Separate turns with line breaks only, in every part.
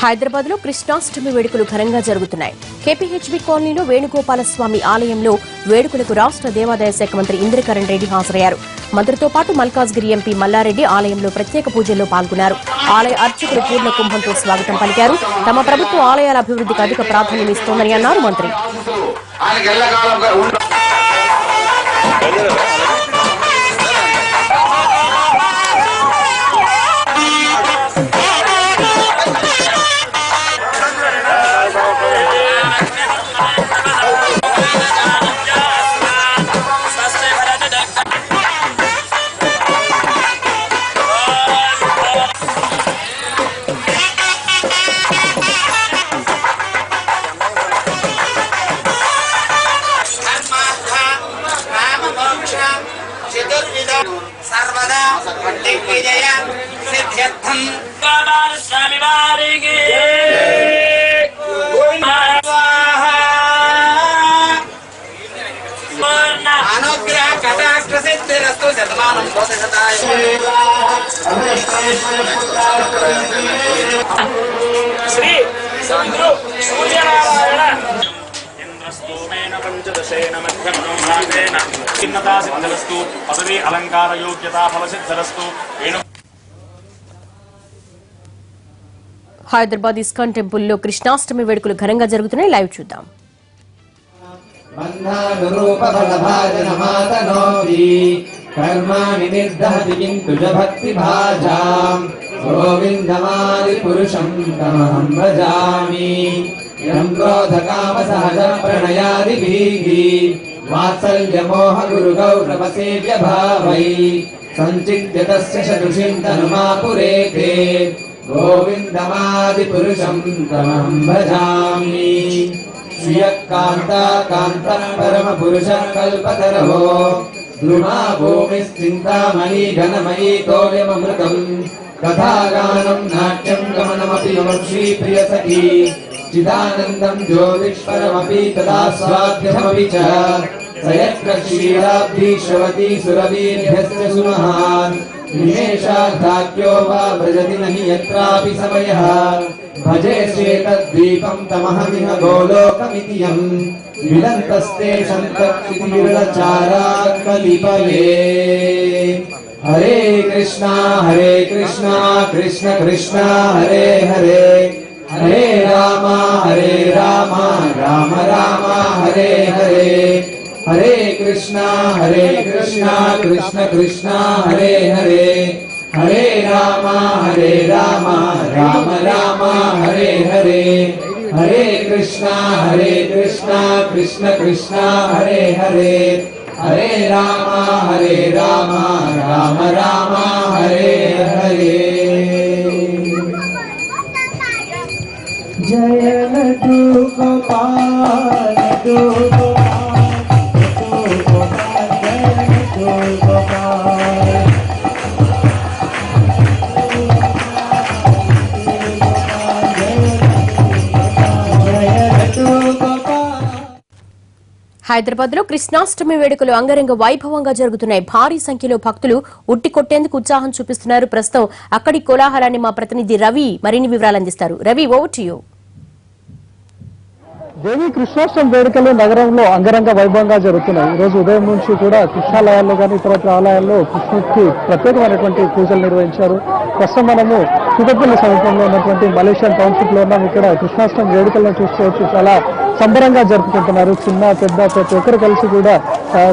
హైదరాబాద్ లో కృష్ణాష్టమి వేడుకలు ఘనంగా జరుగుతున్నాయి. కేపీహెచ్బీ కాలనీలో వేణుగోపాలస్వామి ఆలయంలో వేడుకలకు రాష్ట్ర దేవాదాయ శాఖ మంత్రి ఇంద్రకరణ్ రెడ్డి హాజరయ్యారు. మంత్రితో పాటు మల్కాజ్గిరి ఎంపీ మల్లారెడ్డి ఆలయంలో ప్రత్యేక పూజల్లో పాల్గొన్నారు. ఆలయ అర్చకులు పూర్ణ కుంభంతో స్వాగతం పలికారు. తమ ప్రభుత్వం ఆలయాల అభివృద్ధికి అధిక ప్రాధాన్యం ఇస్తోందని అన్నారు మంత్రి.
सर्वदा दिग्विजय सिद्ध्यर्थं स्वामी वारिगे अनुग्रह कटाक्ष सिद्धिरस्तु शतमानं भवति श्री संद्रु सूर्यनारायण स्तोमेन पंचदशेन मध्यब्रह्माण्डेन खिन्नता सिद्धरस्तु पदवी अलंकार योग्यता फल सिद्धरस्तु
హైదరాబాద్ ఇస్కాన్ టెంపుల్లో కృష్ణాష్టమి వేడుకలు ఘనంగా జరుగుతున్నాయి. లైవ్ చూద్దాం.
కర్మాణి నిర్దహతి కింతు చ భక్తి భాజాం గోవిందమాది పురుషం తమహం భజామి యం క్రోధ కామ సహజ ప్రణయాదిభిః వాత్సల్య మోహ గురు గౌరవ సేవ్య భావై సంచిత్య తస్య శతుషిం తనుమాపురేతే గోవిందమాది పురుషం తమహం భజామి శ్రియకాంతా కాంతం పరమ పురుషం కల్పతరో ధ్రువా భూమిశ్చింతామణి ఘనమయీ తోయమమృతం కథాగానం నాట్యం గమనమపి మమ శ్రీప్రియ సఖీ చిదానందం జ్యోతిష్పరమపి తదాస్వాద్యమపి చ సయత్ర క్షీరాబ్ధీశ్వవతి సురవీర్యస్య సుమహాన్ నిమేషార్థాఖ్యో వా వ్రజతి నహి యత్రాపి సమయః భజే శ్వేతద్వీపం తమహమిహ గోలోకమితి యం విలంతస్తే సంతక్షితివిరళచారా కలిపలే. హరే కృష్ణ కృష్ణ కృష్ణ హరే హరే హరే రామ రామ రామ హరే హరే హరే కృష్ణ కృష్ణ కృష్ణ హరే హరే హరే రామ రామ రామ హరే హరే హరే కృష్ణ కృష్ణ కృష్ణ హరే హరే హరే రామ రామ రామ హరే హరే. జయ లడ్డు గోపాల
హైదరాబాద్ లో కృష్ణాష్టమి వేడుకలు అంగరంగ వైభవంగా జరుగుతున్నాయి. భారీ సంఖ్యలో భక్తులు ఉట్టి కొట్టేందుకు ఉత్సాహం చూపిస్తున్నారు. ప్రస్తుతం అక్కడి కోలాహలాన్ని మా ప్రతినిధి రవి మరిన్ని వివరాలు అందిస్తారు. Ravi, over to you.
దేవి కృష్ణాష్టమి వేడుకలు నగరంలో అంగరంగ వైభవంగా జరుగుతున్నాయి. ఈ రోజు ఉదయం నుంచి కూడా కృష్ణాలయాల్లో కానీ ఇతర ఆలయాల్లో కృష్ణుడికి ప్రత్యేకమైనటువంటి పూజలు నిర్వహించారు. ప్రస్తుతం మనము కూకట్పల్లి సమీపంలో ఉన్నటువంటి మలేషియన్ టౌన్షిప్ లో ఉన్నాం. ఇక్కడ కృష్ణాష్టమి వేడుకలను చూసుకోవచ్చు. చాలా సంబరంగా జరుపుకుంటున్నారు. చిన్న పెద్ద ప్రతి ఒక్కరు కలిసి కూడా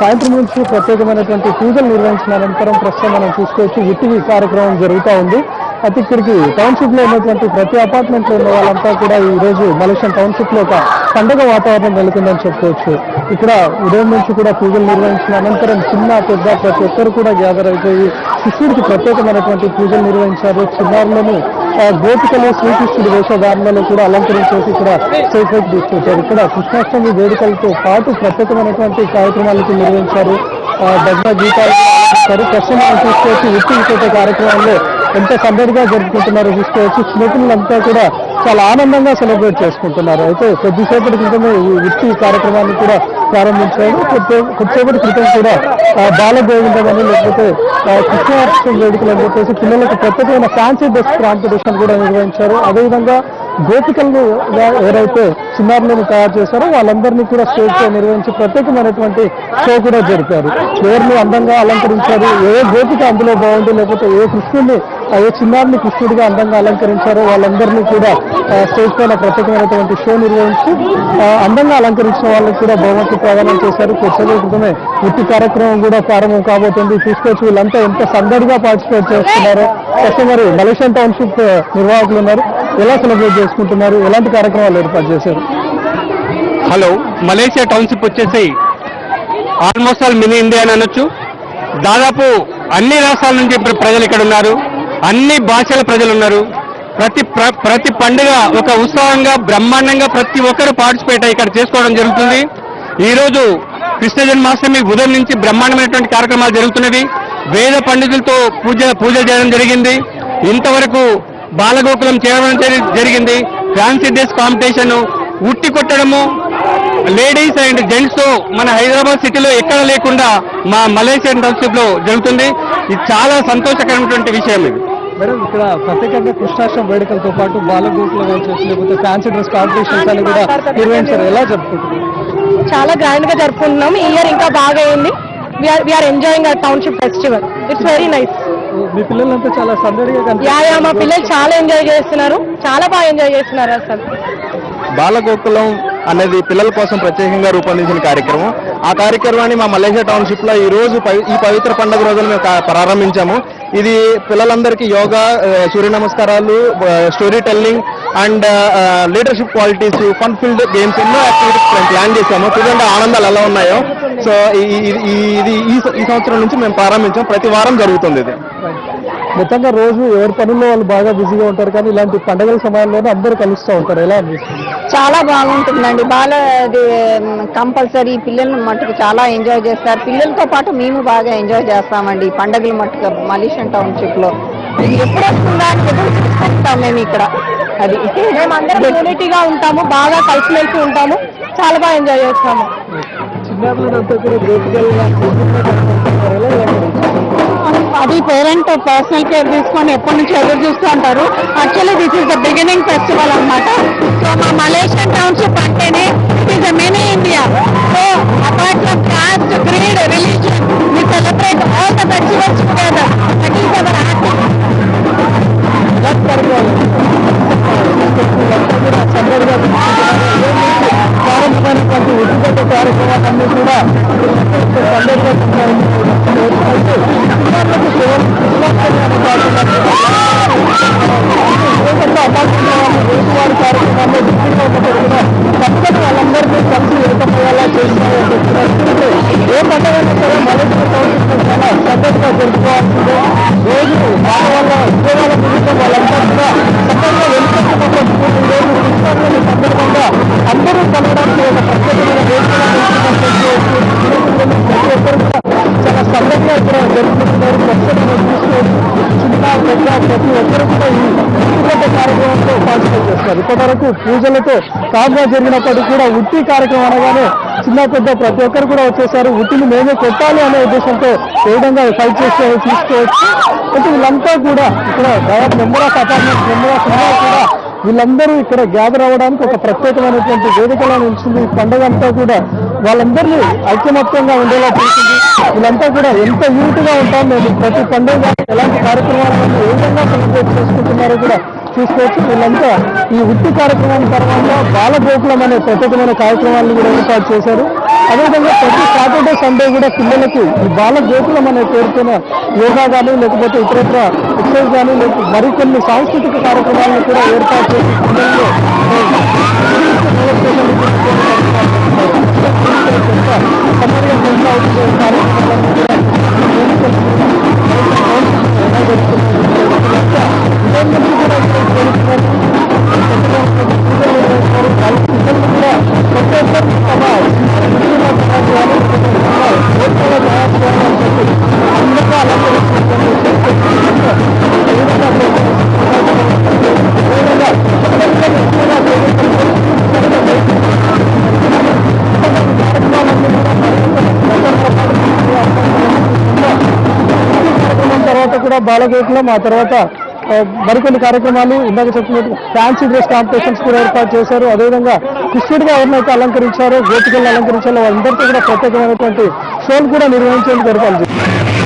సాయంత్రం నుంచి ప్రత్యేకమైనటువంటి పూజలు నిర్వహించిన అనంతరం ప్రస్తుతం మనం చూసుకోవచ్చు విటివి కార్యక్రమం జరుగుతూ ఉంది. అయితే ఇక్కడికి టౌన్షిప్ లో ఉన్నటువంటి ప్రతి అపార్ట్మెంట్ లో ఉన్న వాళ్ళంతా కూడా ఈ రోజు మలేషియన్ టౌన్షిప్ లో ఒక పండుగ వాతావరణం నెలకొందని చెప్పుకోవచ్చు. ఇక్కడ ఉదయం నుంచి కూడా పూజలు నిర్వహించిన అనంతరం చిన్న పెద్ద ప్రతి ఒక్కరు కూడా గ్యాదర్ అయిపోయి కృష్ణుడికి ప్రత్యేకమైనటువంటి పూజలు నిర్వహించారు. చిన్నారులను గోపికలు శ్రీకృష్ణుడి వేషధారణలో కూడా అలంకరించేసి ఇక్కడ స్టేజ్ పైకి తీసుకొచ్చారు. ఇక్కడ కృష్ణాష్టమి వేడుకలతో పాటు ప్రత్యేకమైనటువంటి కార్యక్రమాలకు నిర్వహించారు. భజన గీతాలు ఆలపించారు. ప్రస్తుతం మనం చూసుకోవచ్చు విట్టు కార్యక్రమంలో ఎంత సందడిగా జరుపుకుంటున్నారో చూసుకోవచ్చు. చిన్నపిల్లలంతా కూడా చాలా ఆనందంగా సెలబ్రేట్ చేసుకుంటున్నారు. అయితే కొద్దిసేపటి క్రితమే ఈ విట్టి కార్యక్రమాన్ని కూడా ప్రారంభించారు. కొద్దిసేపటి క్రితం కూడా బాలగోవిందం అని లేకపోతే కృష్ణాష్టమి వేడుకలు అని చెప్పేసి పిల్లలకు ప్రత్యేకమైన ఫ్యాన్సీ డ్రెస్ కాంపిటీషన్ కూడా నిర్వహించారు. అదేవిధంగా గోపికలు ఎవరైతే చిన్నారులను తయారు చేశారో వాళ్ళందరినీ కూడా స్టేజ్ పై నిర్వహించి ప్రత్యేకమైనటువంటి షో కూడా జరిపారు. ఎవరిని అందంగా అలంకరించారు, ఏ గోపిక అందులో బాగుంది, లేకపోతే ఏ కృష్ణుడిని ఏ చిన్నారిని కృష్ణుడిగా అందంగా అలంకరించారో వాళ్ళందరినీ కూడా స్టేజ్ పైన ప్రత్యేకమైనటువంటి షో నిర్వహించి అందంగా అలంకరించిన వాళ్ళకి కూడా బహుమతి ప్రదానం చేశారు. కొద్దిసేపు క్రితమే ఉట్టి కార్యక్రమం కూడా ప్రారంభం కాబోతుంది. చూసుకోవచ్చు వీళ్ళంతా ఎంత సందడిగా పార్టిసిపేట్ చేస్తున్నారో. మరి మలేషియన్ టౌన్షిప్ నిర్వాహకులు ఉన్నారు, ఎలా సెలబ్రేట్ చేసుకుంటున్నారు, ఎలాంటి కార్యక్రమాలు ఏర్పాటు చేశారు?
హలో, మలేషియా టౌన్షిప్ వచ్చేసి ఆల్మోస్ట్ ఆల్ మినీ ఇండియా అని అనొచ్చు. దాదాపు అన్ని రాష్ట్రాల నుంచి ప్రజలు ఇక్కడ ఉన్నారు, అన్ని భాషల ప్రజలు ఉన్నారు. ప్రతి పండుగ ఒక ఉత్సాహంగా బ్రహ్మాండంగా ప్రతి ఒక్కరు పార్టిసిపేట్ అయ్యి ఇక్కడ చేసుకోవడం జరుగుతుంది. ఈరోజు కృష్ణ జన్మాష్టమి ఉదయం నుంచి బ్రహ్మాండమైనటువంటి కార్యక్రమాలు జరుగుతున్నవి. వేద పండితులతో పూజలు చేయడం జరిగింది. ఇంతవరకు బాలగోకులం చేయడం జరిగింది. ఫ్యాన్సీ డ్రెస్ కాంపిటీషన్, ఉట్టి కొట్టడము లేడీస్ అండ్ జెంట్స్ మన హైదరాబాద్ సిటీలో ఎక్కడ లేకుండా మా మలేషియన్ టౌన్షిప్ లో జరుగుతుంది. ఇది చాలా సంతోషకరమైనటువంటి విషయం. ఇది
మేడం, ఇక్కడ ప్రత్యేకంగా కృష్ణాష్టమి వేడుకలతో పాటు బాలగోకులం వచ్చేసి లేకపోతే ఫ్యాన్సీ డ్రెస్ కాంపిటీషన్స్ అని కూడా నిర్వహించారు. ఎలా జరుపుకుంటున్నారు?
చాలా గ్రాండ్ గా జరుపుకుంటున్నాం. ఈ ఇయర్ ఇంకా బాగా అయింది. We're enjoying our township festival. It's very nice.
మీ పిల్లలంతా చాలా సందడిగా
మా పిల్లలు చాలా ఎంజాయ్ చేస్తున్నారు, చాలా బాగా ఎంజాయ్ చేస్తున్నారు. అసలు
బాలగోకులం అనేది పిల్లల కోసం ప్రత్యేకంగా రూపొందించిన కార్యక్రమం. ఆ కార్యక్రమాన్ని మా మలేషియా టౌన్షిప్ లో ఈ పవిత్ర పండుగ రోజున మేము ప్రారంభించాము. ఇది పిల్లలందరికీ యోగా, సూర్య నమస్కారాలు, story telling and leadership qualities, fun field games ఎన్నో యాక్టివిటీస్ మేము ప్లాన్ చేశాము. చూడండి ఆనందాలు ఎలా ఉన్నాయో. సో ఇది ఈ సంవత్సరం నుంచి మేము ప్రారంభించాం. ప్రతి వారం జరుగుతుంది ఇది.
మొత్తంగా రోజు ఎవరి పనుల్లో వాళ్ళు బాగా బిజీగా ఉంటారు, కానీ ఇలాంటి పండుగల సమయంలోనే అందరూ కలుస్తూ ఉంటారు. ఎలా అనిపిస్తుంది?
చాలా బాగుంటుందండి. కంపల్సరీ పిల్లల్ని మట్టుకు చాలా ఎంజాయ్ చేస్తారు. పిల్లలతో పాటు మేము బాగా ఎంజాయ్ చేస్తామండి ఈ పండుగలు మట్టుకు మలేషియన్ టౌన్షిప్ లో. ఇది ఎప్పుడు వస్తుందా అని ఎదురు చూసుకుంటాం మేము ఇక్కడ. అది
మేమందరం యూనిటీగా ఉంటాము, బాగా కలిసిమెలిసి ఉంటాము, చాలా బాగా ఎంజాయ్ చేస్తాము.
చిన్నారులంతా కూడా గోపికలుగా
అది పేరెంట్ పర్సనల్ కేర్ తీసుకొని ఎప్పటి నుంచి ఎదురు చూస్తూ ఉంటారు. Actually this is the beginning festival అన్నమాట. సో మా మలేషియన్ టౌన్షిప్ అంటేనే it is the mini India. So apart from caste, creed, religion, we celebrate all the festivals together. That is our happy.
ప్రారంభమైనటువంటి ఉచిత కార్యక్రమాలన్నీ కూడా రోజువారి కార్యక్రమాల్లో తప్పని వాళ్ళందరినీ కలిసి ఏకమయ్యేలా చేస్తున్నారని చెప్తున్నారు. ఏ పండుగైనా సరే మలేషియా టౌన్షిప్ చాలా శ్రద్ధగా జరుపుకోవాల్సిందే. రోజు వాళ్ళ ఉద్యోగాల నిమిత్తం వాళ్ళంతా కూడా చక్కగా వెనుకొచ్చుకుంటూ రోజు కృష్ణాష్టమి సందర్భంగా అందరూ కలవడానికి ఒక ప్రత్యేకమైన ప్రతి ఒక్కరు కూడా చాలా సందర్భంగా ఇక్కడ జరుపుకుంటున్నారు. ప్రత్యేకంగా చూసుకోవచ్చు. చిన్న పెద్ద ప్రతి ఒక్కరు కూడా ఈ ఉట్టిగడ్డ కార్యక్రమంలో పార్టిసిపేట్ చేస్తారు. ఇప్పటి వరకు పూజలతో కాగా జరిగినప్పటికీ కూడా ఉట్టి కార్యక్రమం అనగానే చిన్న పెద్ద ప్రతి ఒక్కరు కూడా వచ్చేసారు. ఉట్టిని మేమే కొట్టాలి అనే ఉద్దేశంతో ఏ విధంగా ఫైట్ చేస్తే తీసుకోవచ్చు. అంటే వీళ్ళంతా కూడా ఇక్కడ దాదాపు member of apartment, member of India కూడా వీళ్ళందరూ ఇక్కడ గ్యాదర్ అవ్వడానికి ఒక ప్రత్యేకమైనటువంటి వేదికలా నిలిచింది. ఈ పండుగ అంతా కూడా వాళ్ళందరినీ ఐక్యమత్యంగా ఉండేలా చేసింది. వీళ్ళంతా కూడా ఎంత యూనిట్గా ఉంటాం మేము ప్రతి పండుగ ఎలాంటి కార్యక్రమాలను ఏ విధంగా సెలబ్రేట్ చేసుకుంటున్నారో కూడా చూసుకోవచ్చు. వీళ్ళంతా ఈ ఉట్టి కార్యక్రమం తర్వాత బాలగోకులం అనే ప్రత్యేకమైన కార్యక్రమాలను కూడా ఏర్పాటు చేశారు. అదేవిధంగా ప్రతి సాటర్డే సండే కూడా పిల్లలకి ఈ బాలగోకులం అనే పేరుతోన యోగా కానీ లేకపోతే ఇతరత్ర ఎక్సర్సైజ్ కానీ లేకపోతే మరికొన్ని సాంస్కృతిక కార్యక్రమాలను కూడా ఏర్పాటు చేసి పిల్లల్లో బాలగోకులం, ఆ తర్వాత మరికొన్ని కార్యక్రమాలు ఇందాక చెప్పినట్టు ఫ్యాన్సీ డ్రెస్ కాంపిటీషన్స్ కూడా ఏర్పాటు చేశారు. అదేవిధంగా కృష్ణుడిగా ఎవరినైతే అలంకరించారో గోపికలను అలంకరించారో వాళ్ళందరితో కూడా ప్రత్యేకమైనటువంటి షోలు కూడా నిర్వహించేందుకు ఏర్పాటు చేశారు.